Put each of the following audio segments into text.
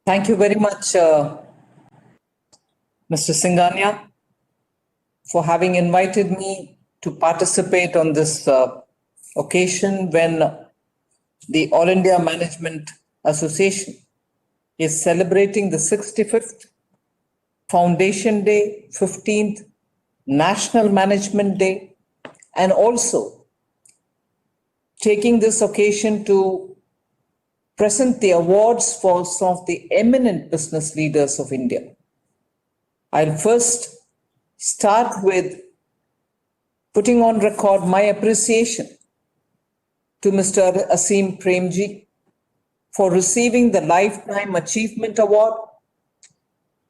Thank you very much, Mr. Singhania, for having invited me to participate on this occasion when the All India Management Association is celebrating the 65th Foundation Day, 15th National Management Day, and also taking this occasion to present the awards for some of the eminent business leaders of India. I'll first start with putting on record my appreciation to Mr. Asim Premji for receiving the Lifetime Achievement Award.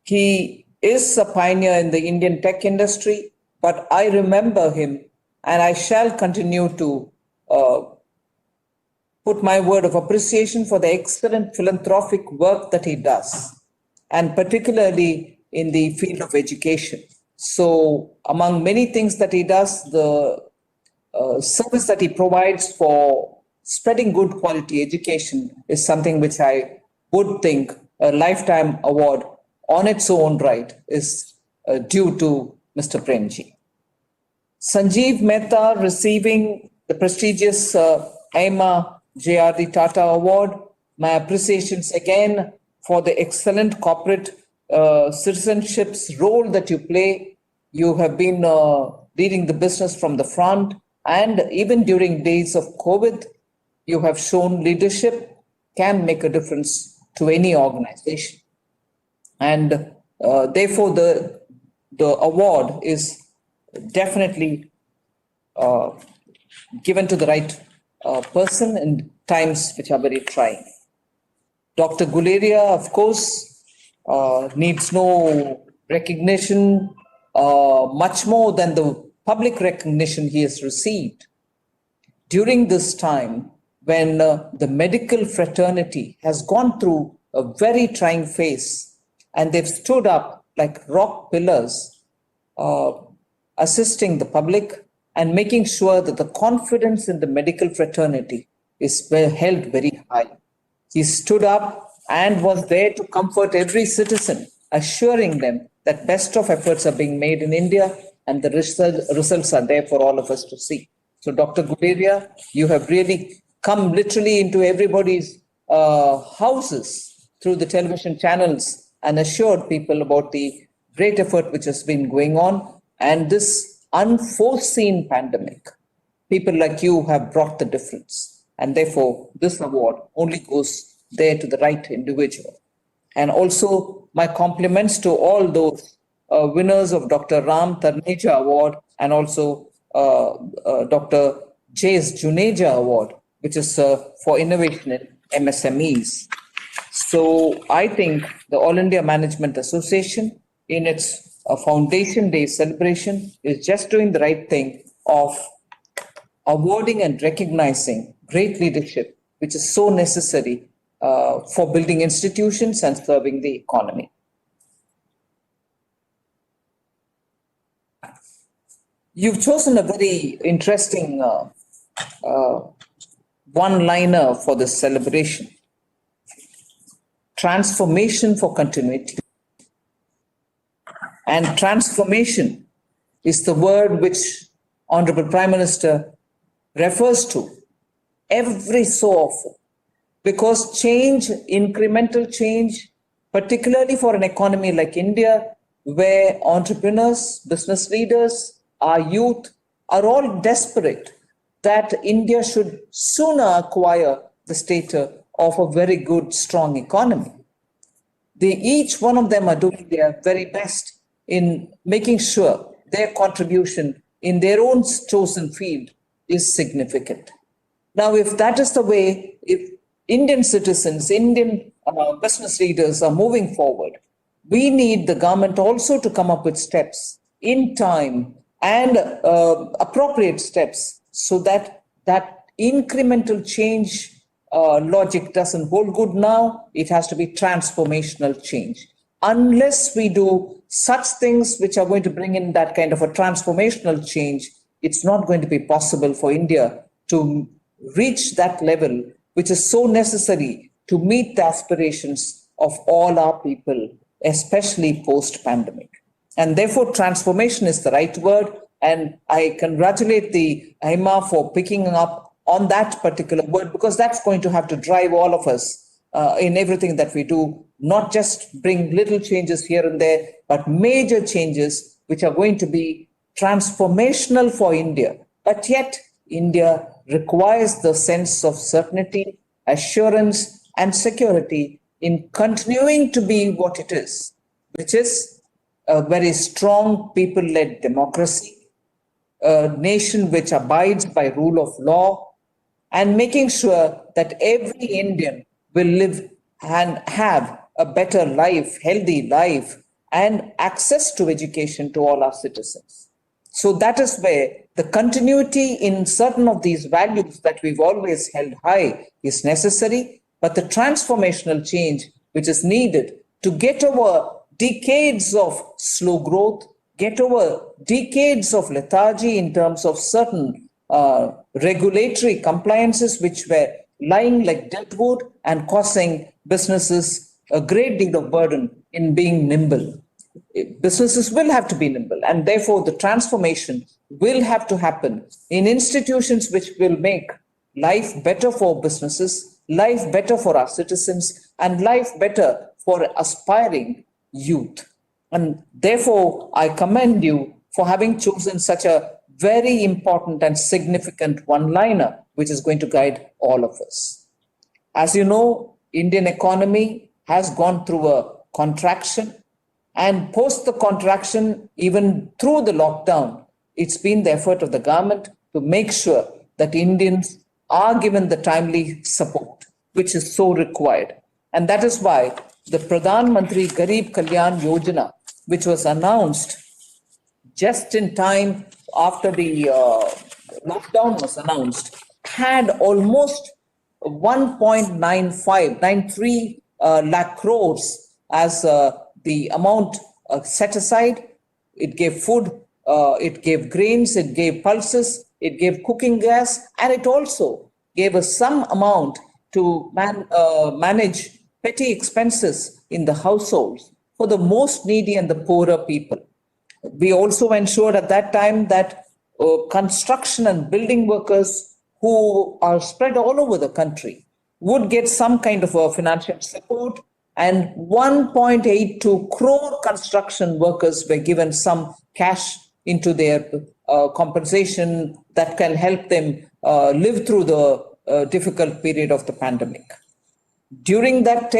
He is a pioneer in the Indian tech industry, but I remember him and I shall continue to put my word of appreciation for the excellent philanthropic work that he does, and particularly in the field of education. So among many things that he does, the service that he provides for spreading good quality education is something which I would think a lifetime award on its own right is due to Mr. Premji. Sanjeev Mehta receiving the prestigious AIMA J.R.D. Tata Award. My appreciations again for the excellent corporate citizenship's role that you play. You have been leading the business from the front, and even during days of COVID, you have shown leadership can make a difference to any organization. And therefore, the award is definitely given to the right person in times which are very trying. Dr. Guleria, of course, needs no recognition, much more than the public recognition he has received during this time when the medical fraternity has gone through a very trying phase, and they've stood up like rock pillars, assisting the public and making sure that the confidence in the medical fraternity is held very high. He stood up and was there to comfort every citizen, assuring them that best of efforts are being made in India and the results are there for all of us to see. So Dr. Guleria, you have really come literally into everybody's houses through the television channels and assured people about the great effort which has been going on. And this unforeseen pandemic, people like you have brought the difference. And therefore, this award only goes there to the right individual. And also, my compliments to all those winners of Dr. Ram Tarneja Award and also Dr. J.S. Juneja Award, which is for innovation in MSMEs. So I think the All India Management Association, in its Foundation Day celebration, is just doing the right thing of awarding and recognizing great leadership, which is so necessary for building institutions and serving the economy. You've chosen a very interesting one-liner for this celebration. Transformation for continuity. And transformation is the word which Honorable Prime Minister refers to every so often, because change, incremental change, particularly for an economy like India, where entrepreneurs, business leaders, our youth are all desperate that India should sooner acquire the status of a very good, strong economy. Each one of them are doing their very best in making sure their contribution in their own chosen field is significant. Now, if that is the way, if Indian citizens, Indian business leaders are moving forward, we need the government also to come up with steps in time and appropriate steps so that that incremental change logic doesn't hold good now. It has to be transformational change. Unless we do such things which are going to bring in that kind of a transformational change, it's not going to be possible for India to reach that level, which is so necessary to meet the aspirations of all our people, especially post-pandemic. And therefore, transformation is the right word. And I congratulate the AIMA for picking up on that particular word, because that's going to have to drive all of us in everything that we do, not just bring little changes here and there, but major changes which are going to be transformational for India. But yet, India requires the sense of certainty, assurance, and security in continuing to be what it is, which is a very strong people-led democracy, a nation which abides by rule of law, and making sure that every Indian will live and have a better life, healthy life, and access to education to all our citizens. So that is where the continuity in certain of these values that we've always held high is necessary, but the transformational change which is needed to get over decades of slow growth, get over decades of lethargy in terms of certain regulatory compliances which were lying like deadwood and causing businesses a great deal of burden in being nimble. Businesses will have to be nimble, and therefore the transformation will have to happen in institutions which will make life better for businesses, life better for our citizens, and life better for aspiring youth. And therefore, I commend you for having chosen such a very important and significant one-liner, which is going to guide all of us. As you know, Indian economy has gone through a contraction, and post the contraction, even through the lockdown, it's been the effort of the government to make sure that Indians are given the timely support, which is so required. And that is why the Pradhan Mantri Garib Kalyan Yojana, which was announced just in time after the lockdown was announced, had almost 1.93 lakh crores as the amount set aside. It gave food, it gave grains, it gave pulses, it gave cooking gas, and it also gave us some amount to manage petty expenses in the households for the most needy and the poorer people. We also ensured at that time that construction and building workers who are spread all over the country would get some kind of a financial support, and 1.82 crore construction workers were given some cash into their compensation that can help them live through the difficult period of the pandemic. During that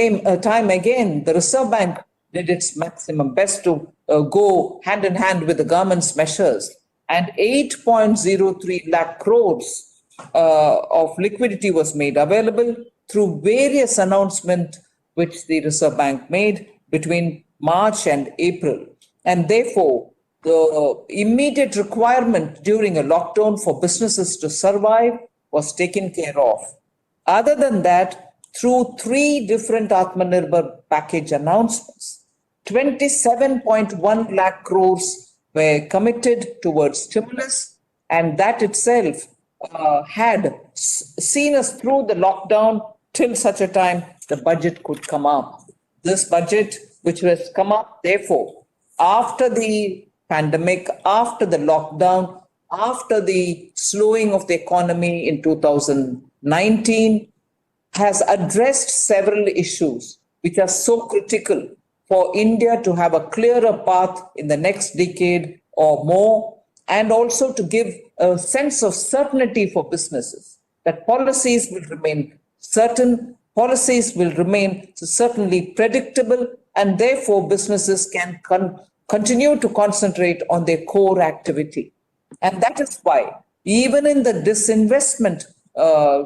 time again, the Reserve Bank did its maximum best to go hand in hand with the government's measures, and 8.03 lakh crores of liquidity was made available through various announcements which the Reserve Bank made between March and April. And therefore, the immediate requirement during a lockdown for businesses to survive was taken care of. Other than that, through 3 different Atmanirbhar package announcements, 27.1 lakh crores were committed towards stimulus, and that itself had seen us through the lockdown till such a time the budget could come up. This budget, which was come up, therefore, after the pandemic, after the lockdown, after the slowing of the economy in 2019, has addressed several issues which are so critical for India to have a clearer path in the next decade or more, and also to give a sense of certainty for businesses, that policies will remain certain, policies will remain certainly predictable, and therefore businesses can continue to concentrate on their core activity. And that is why, even in the disinvestment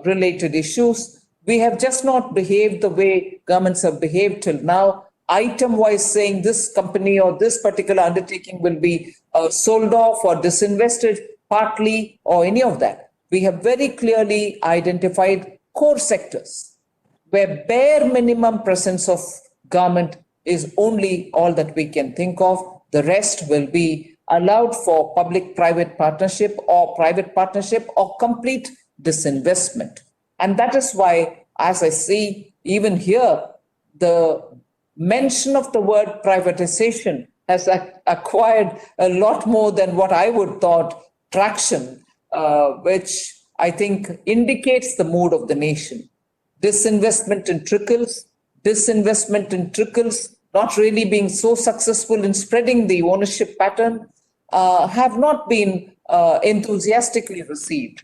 related issues, we have just not behaved the way governments have behaved till now, item-wise saying this company or this particular undertaking will be sold off or disinvested partly or any of that. We have very clearly identified core sectors where bare minimum presence of government is only all that we can think of. The rest will be allowed for public-private partnership or private partnership or complete disinvestment. And that is why, as I see, even here, the mention of the word privatization has acquired a lot more than what I would thought traction, which I think indicates the mood of the nation. Disinvestment in trickles, not really being so successful in spreading the ownership pattern, have not been enthusiastically received.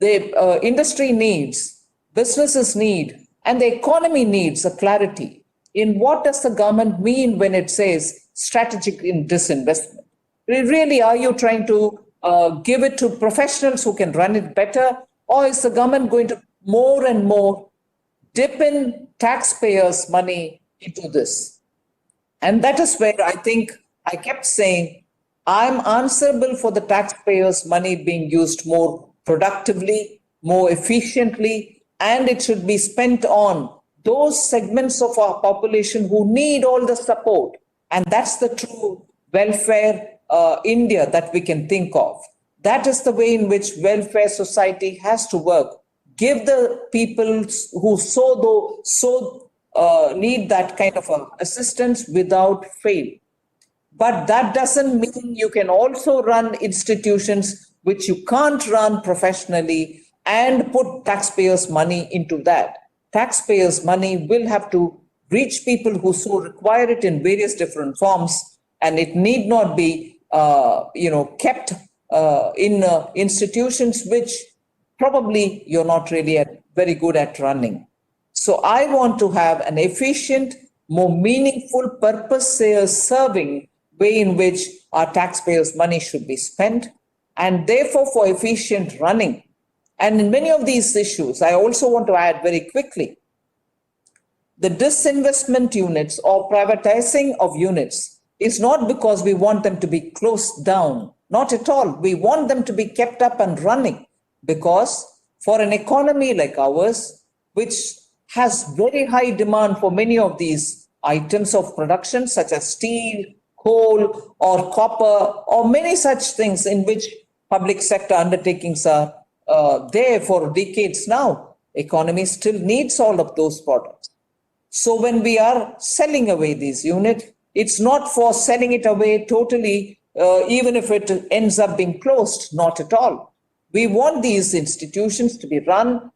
The industry needs, businesses need, and the economy needs a clarity in what does the government mean when it says strategic in disinvestment. Really, are you trying to give it to professionals who can run it better, or is the government going to more and more dip in taxpayers' money into this? And that is where I think I kept saying, I'm answerable for the taxpayers' money being used more productively, more efficiently, and it should be spent on those segments of our population who need all the support. And that's the true welfare India that we can think of. That is the way in which welfare society has to work. Give the people who so need that kind of assistance without fail. But that doesn't mean you can also run institutions which you can't run professionally and put taxpayers' money into that. Taxpayers' money will have to reach people who so require it in various different forms, and it need not be kept in institutions which probably you're not really very good at running. So I want to have an efficient, more meaningful, purpose-serving way in which our taxpayers' money should be spent, and therefore for efficient running. And in many of these issues, I also want to add very quickly, the disinvestment units or privatizing of units is not because we want them to be closed down. Not at all. We want them to be kept up and running, because for an economy like ours, which has very high demand for many of these items of production, such as steel, coal, or copper, or many such things in which public sector undertakings are there for decades now, economy still needs all of those products. So when we are selling away these units, it's not for selling it away totally, even if it ends up being closed, not at all. We want these institutions to be run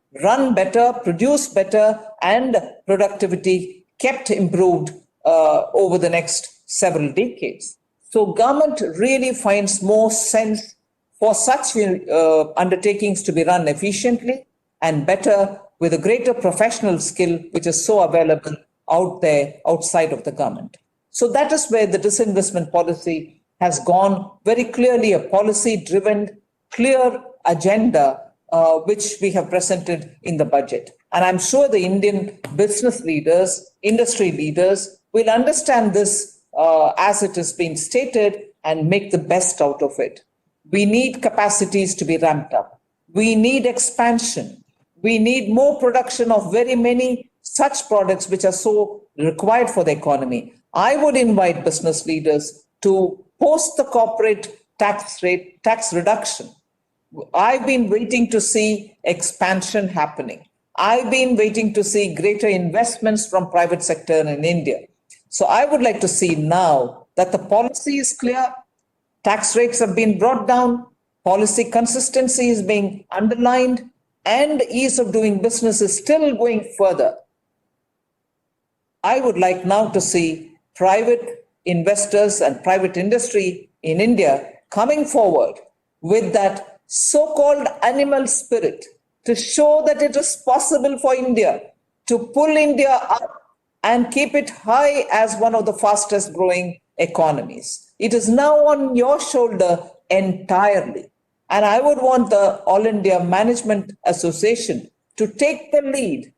better, produce better, and productivity kept improved over the next several decades. So government really finds more sense for such undertakings to be run efficiently and better with a greater professional skill, which is so available out there outside of the government. So that is where the disinvestment policy has gone very clearly, a policy-driven, clear agenda, which we have presented in the budget. And I'm sure the Indian business leaders, industry leaders will understand this as it has been stated and make the best out of it. We need capacities to be ramped up. We need expansion. We need more production of very many such products which are so required for the economy. I would invite business leaders to post the corporate tax reduction. I've been waiting to see expansion happening. I've been waiting to see greater investments from private sector in India. So I would like to see now that the policy is clear, tax rates have been brought down, policy consistency is being underlined, and ease of doing business is still going further. I would like now to see private investors and private industry in India coming forward with that so-called animal spirit to show that it is possible for India to pull India up and keep it high as one of the fastest growing economies. It is now on your shoulder entirely. And I would want the All India Management Association to take the lead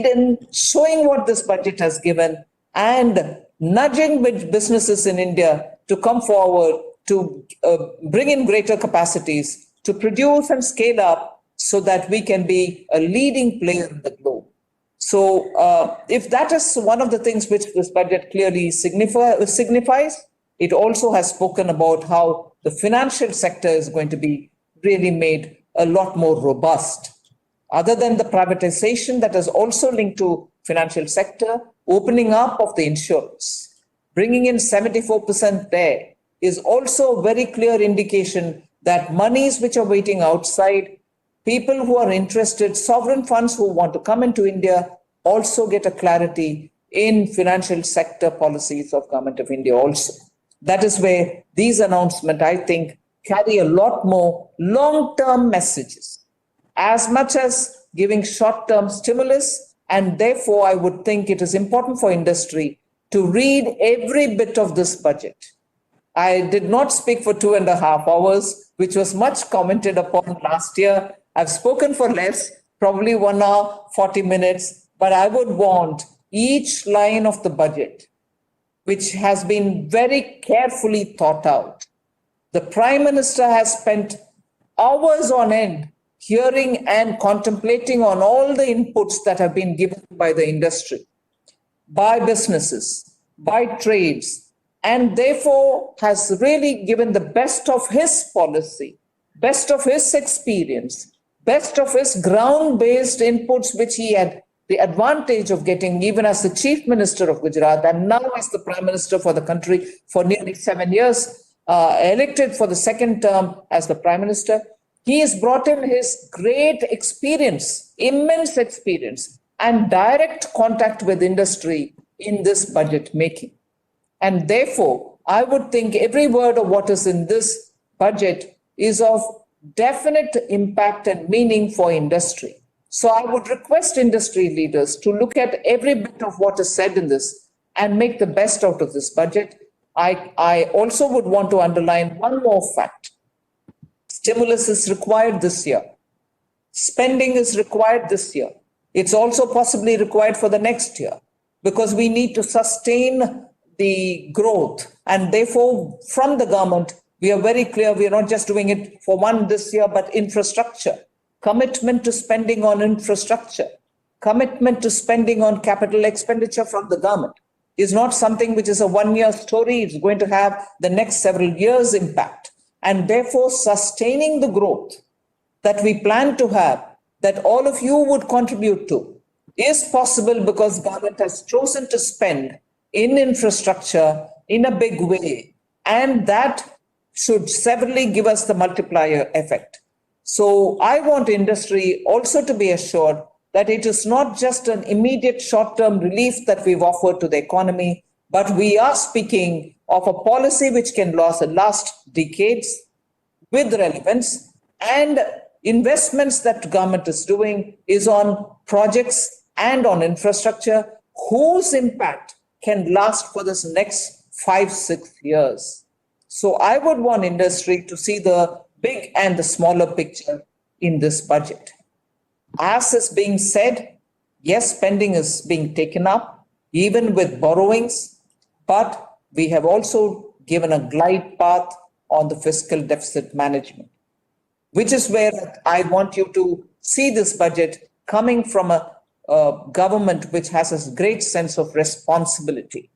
in showing what this budget has given and nudging with businesses in India to come forward to bring in greater capacities to produce and scale up so that we can be a leading player in the globe. So if that is one of the things which this budget clearly signifies, it also has spoken about how the financial sector is going to be really made a lot more robust. Other than the privatization that is also linked to financial sector, opening up of the insurance, bringing in 74% there is also a very clear indication that monies which are waiting outside, people who are interested, sovereign funds who want to come into India also get a clarity in financial sector policies of Government of India also. That is where these announcements, I think, carry a lot more long-term messages, as much as giving short-term stimulus. And therefore, I would think it is important for industry to read every bit of this budget. I did not speak for 2.5 hours, which was much commented upon last year. I've spoken for less, probably 1 hour, 40 minutes, but I would want each line of the budget, which has been very carefully thought out. The Prime Minister has spent hours on end hearing and contemplating on all the inputs that have been given by the industry, by businesses, by trades, and therefore has really given the best of his policy, best of his experience, best of his ground-based inputs, which he had the advantage of getting even as the Chief Minister of Gujarat and now as the Prime Minister for the country for nearly 7 years, elected for the second term as the Prime Minister. He has brought in his great experience, immense experience, and direct contact with industry in this budget making. And therefore, I would think every word of what is in this budget is of definite impact and meaning for industry. So I would request industry leaders to look at every bit of what is said in this and make the best out of this budget. I also would want to underline one more fact. Stimulus is required this year. Spending is required this year. It's also possibly required for the next year because we need to sustain the growth. And therefore, from the government, we are very clear we are not just doing it for one this year, but infrastructure. Commitment to spending on infrastructure, commitment to spending on capital expenditure from the government is not something which is a one-year story. It's going to have the next several years' impact. And therefore, sustaining the growth that we plan to have, that all of you would contribute to, is possible because government has chosen to spend in infrastructure in a big way. And that should severally give us the multiplier effect. So I want industry also to be assured that it is not just an immediate short-term relief that we've offered to the economy, but we are speaking of a policy which can last decades with relevance, and investments that government is doing is on projects and on infrastructure whose impact can last for this next 5-6 years. So I would want industry to see the big and the smaller picture in this budget. As is being said, yes, spending is being taken up, even with borrowings, but we have also given a glide path on the fiscal deficit management, which is where I want you to see this budget coming from a government which has a great sense of responsibility.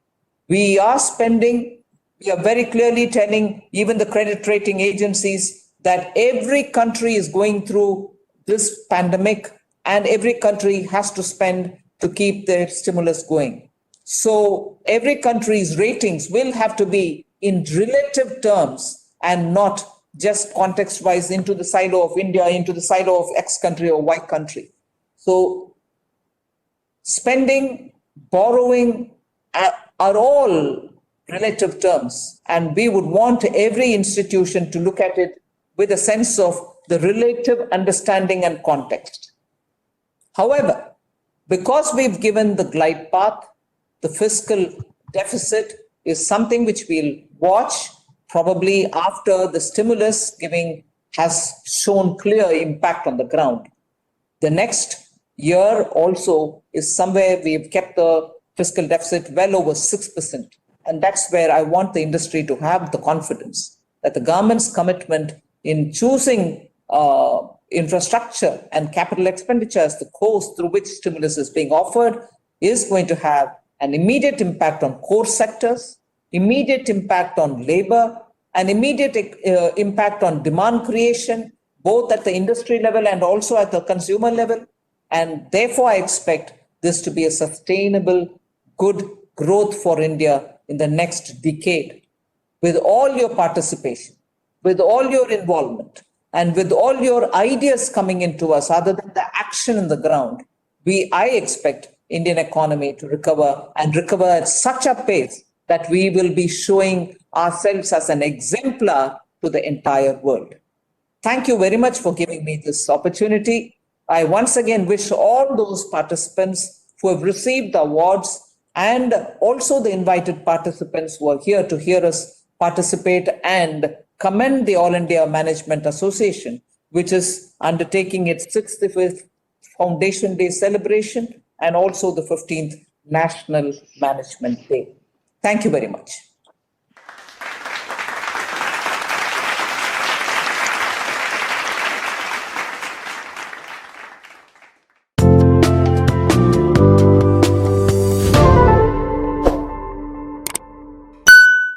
We are spending, we are very clearly telling even the credit rating agencies that every country is going through this pandemic and every country has to spend to keep their stimulus going. So every country's ratings will have to be in relative terms and not just context-wise into the silo of India, into the silo of X country or Y country. So spending, borrowing are all relative terms, and we would want every institution to look at it with a sense of the relative understanding and context. However, because we've given the glide path, the fiscal deficit is something which we'll watch probably after the stimulus giving has shown clear impact on the ground. The next year also is somewhere we've kept the fiscal deficit well over 6%. And that's where I want the industry to have the confidence that the government's commitment in choosing infrastructure and capital expenditure as the course through which stimulus is being offered is going to have an immediate impact on core sectors, immediate impact on labor, an immediate impact on demand creation, both at the industry level and also at the consumer level. And therefore, I expect this to be a sustainable, good growth for India in the next decade. With all your participation, with all your involvement, and with all your ideas coming into us, other than the action in the ground, I expect Indian economy to recover and recover at such a pace that we will be showing ourselves as an exemplar to the entire world. Thank you very much for giving me this opportunity. I once again wish all those participants who have received the awards and also the invited participants who are here to hear us participate and commend the All India Management Association, which is undertaking its 65th Foundation Day celebration and also the 15th National Management Day. Thank you very much.